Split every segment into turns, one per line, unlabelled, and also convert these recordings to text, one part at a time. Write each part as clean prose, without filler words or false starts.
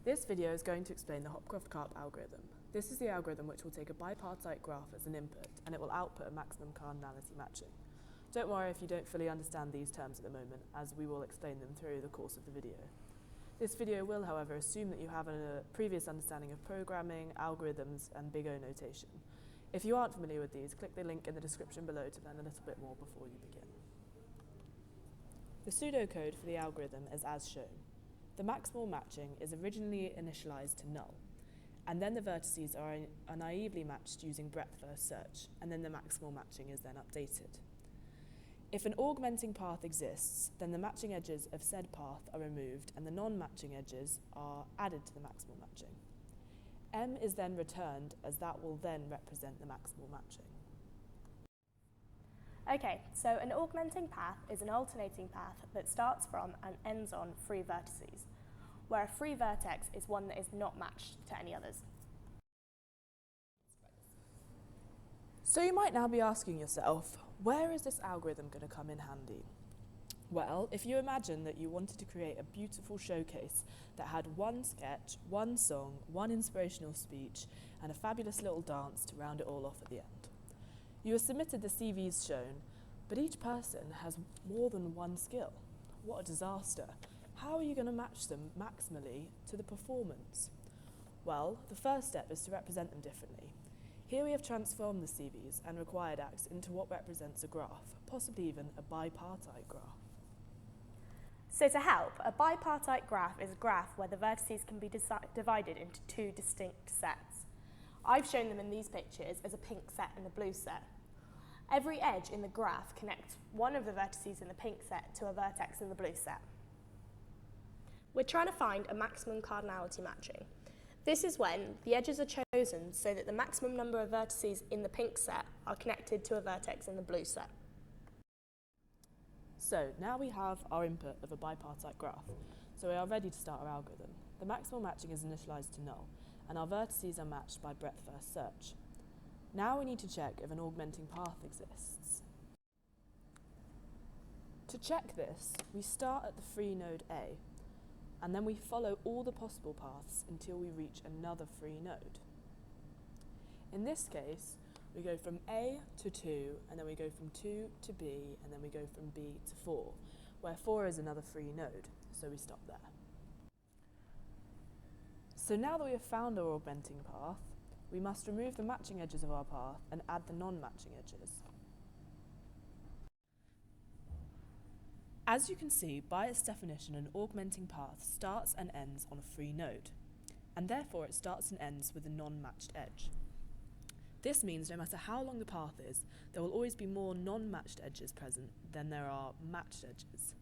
This video is going to explain the Hopcroft karp algorithm. This is the algorithm which will take a bipartite graph as an input and it will output a maximum cardinality matching. Don't worry if you don't fully understand these terms at the moment, as we will explain them through the course of the video. This video will, however, assume that you have a previous understanding of programming, algorithms, and big O notation. If you aren't familiar with these, click the link in the description below to learn a little bit more before you begin. The pseudocode for the algorithm is as shown. The maximal matching is originally initialized to null, and then the vertices are naively matched using breadth first search, and then the maximal matching is then updated. If an augmenting path exists, then the matching edges of said path are removed and the non-matching edges are added to the maximal matching. M is then returned, as that will then represent the maximal matching.
Okay, so an augmenting path is an alternating path that starts from and ends on free vertices, where a free vertex is one that is not matched to any others.
So you might now be asking yourself, where is this algorithm going to come in handy? Well, if you imagine that you wanted to create a beautiful showcase that had one sketch, one song, one inspirational speech, and a fabulous little dance to round it all off at the end. You are submitted the CVs shown, but each person has more than one skill. What a disaster. How are you going to match them maximally to the performance? Well, the first step is to represent them differently. Here we have transformed the CVs and required acts into what represents a graph, possibly even a bipartite graph.
So to help, a bipartite graph is a graph where the vertices can be divided into two distinct sets. I've shown them in these pictures as a pink set and a blue set. Every edge in the graph connects one of the vertices in the pink set to a vertex in the blue set. We're trying to find a maximum cardinality matching. This is when the edges are chosen so that the maximum number of vertices in the pink set are connected to a vertex in the blue set.
So now we have our input of a bipartite graph, so we are ready to start our algorithm. The maximal matching is initialized to null, and our vertices are matched by breadth first search. Now we need to check if an augmenting path exists. To check this, we start at the free node A, and then we follow all the possible paths until we reach another free node. In this case, we go from A to 2, and then we go from 2 to B, and then we go from B to 4, where 4 is another free node, so we stop there. So now that we have found our augmenting path, we must remove the matching edges of our path and add the non-matching edges. As you can see, by its definition, an augmenting path starts and ends on a free node, and therefore it starts and ends with a non-matched edge. This means no matter how long the path is, there will always be more non-matched edges present than there are matched edges.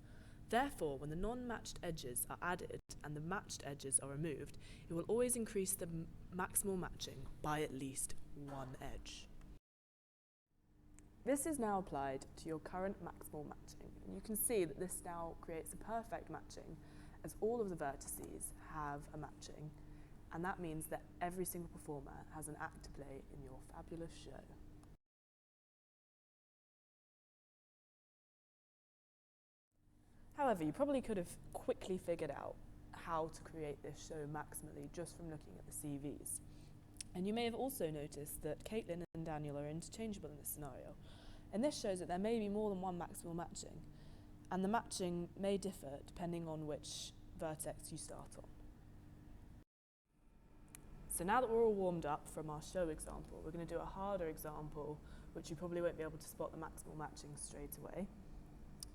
Therefore, when the non-matched edges are added and the matched edges are removed, it will always increase the maximal matching by at least one edge. This is now applied to your current maximal matching. You can see that this now creates a perfect matching, as all of the vertices have a matching, and that means that every single performer has an act to play in your fabulous show. However, you probably could have quickly figured out how to create this show maximally just from looking at the CVs. And you may have also noticed that Caitlin and Daniel are interchangeable in this scenario. And this shows that there may be more than one maximal matching, and the matching may differ depending on which vertex you start on. So now that we're all warmed up from our show example, we're going to do a harder example, which you probably won't be able to spot the maximal matching straight away.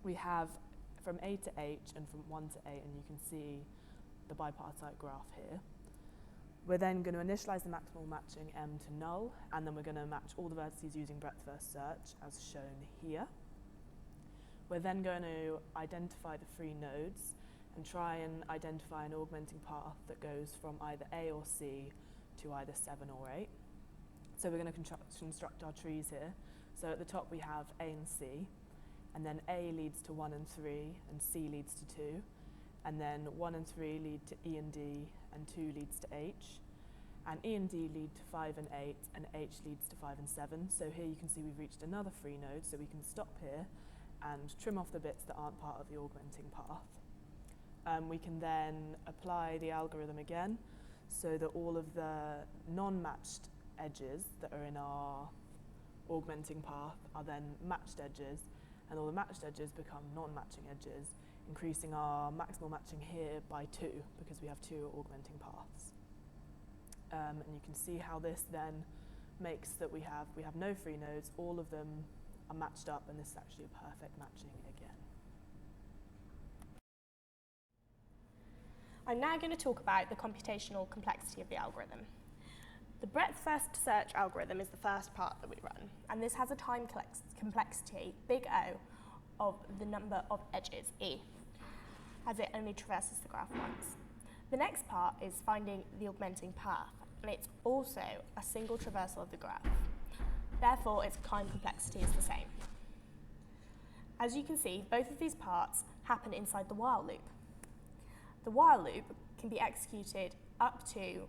We have from A to H and from 1 to 8, and you can see the bipartite graph here. We're then going to initialize the maximal matching M to null, and then we're going to match all the vertices using breadth first search, as shown here. We're then going to identify the free nodes and try and identify an augmenting path that goes from either A or C to either 7 or 8. So we're going to construct our trees here. So at the top we have A and C, and then A leads to 1 and 3, and C leads to 2. And then 1 and 3 lead to E and D, and 2 leads to H. And E and D lead to 5 and 8, and H leads to 5 and 7. So here you can see we've reached another free node, so we can stop here and trim off the bits that aren't part of the augmenting path. we can then apply the algorithm again so that all of the non-matched edges that are in our augmenting path are then matched edges, and all the matched edges become non-matching edges, increasing our maximal matching here by 2 because we have 2 augmenting paths. And you can see how this then makes that we have no free nodes, all of them are matched up, and this is actually a perfect matching again.
I'm now going to talk about the computational complexity of the algorithm. The breadth first search algorithm is the first part that we run, and this has a time complexity, big O, of the number of edges, E, as it only traverses the graph once. The next part is finding the augmenting path, and it's also a single traversal of the graph. Therefore, its time complexity is the same. As you can see, both of these parts happen inside the while loop. The while loop can be executed up to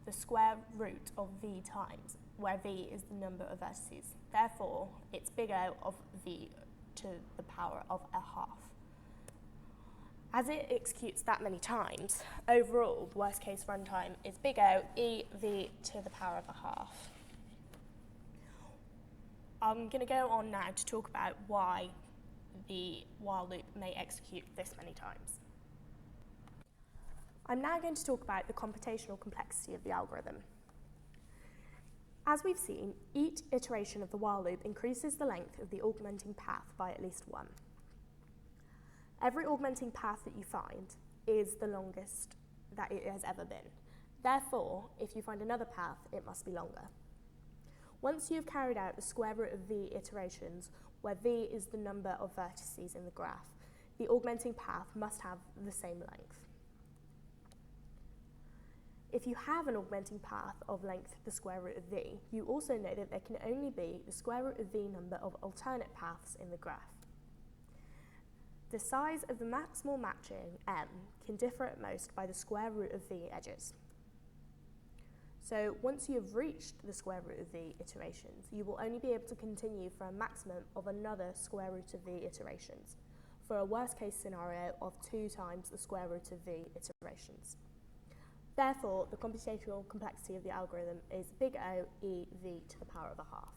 the square root of v times, where v is the number of vertices. Therefore, it's big O of v to the power of a half. As it executes that many times, overall, the worst case runtime is big O e v to the power of a half. I'm going to go on now to talk about why the while loop may execute this many times. I'm now going to talk about the computational complexity of the algorithm. As we've seen, each iteration of the while loop increases the length of the augmenting path by at least 1. Every augmenting path that you find is the longest that it has ever been. Therefore, if you find another path, it must be longer. Once you've carried out the square root of v iterations, where v is the number of vertices in the graph, the augmenting path must have the same length. If you have an augmenting path of length the square root of v, you also know that there can only be the square root of v number of alternate paths in the graph. The size of the maximal matching m can differ at most by the square root of v edges. So once you have reached the square root of v iterations, you will only be able to continue for a maximum of another square root of v iterations, for a worst case scenario of 2 times the square root of v iterations. Therefore, the computational complexity of the algorithm is big O e v to the power of a half.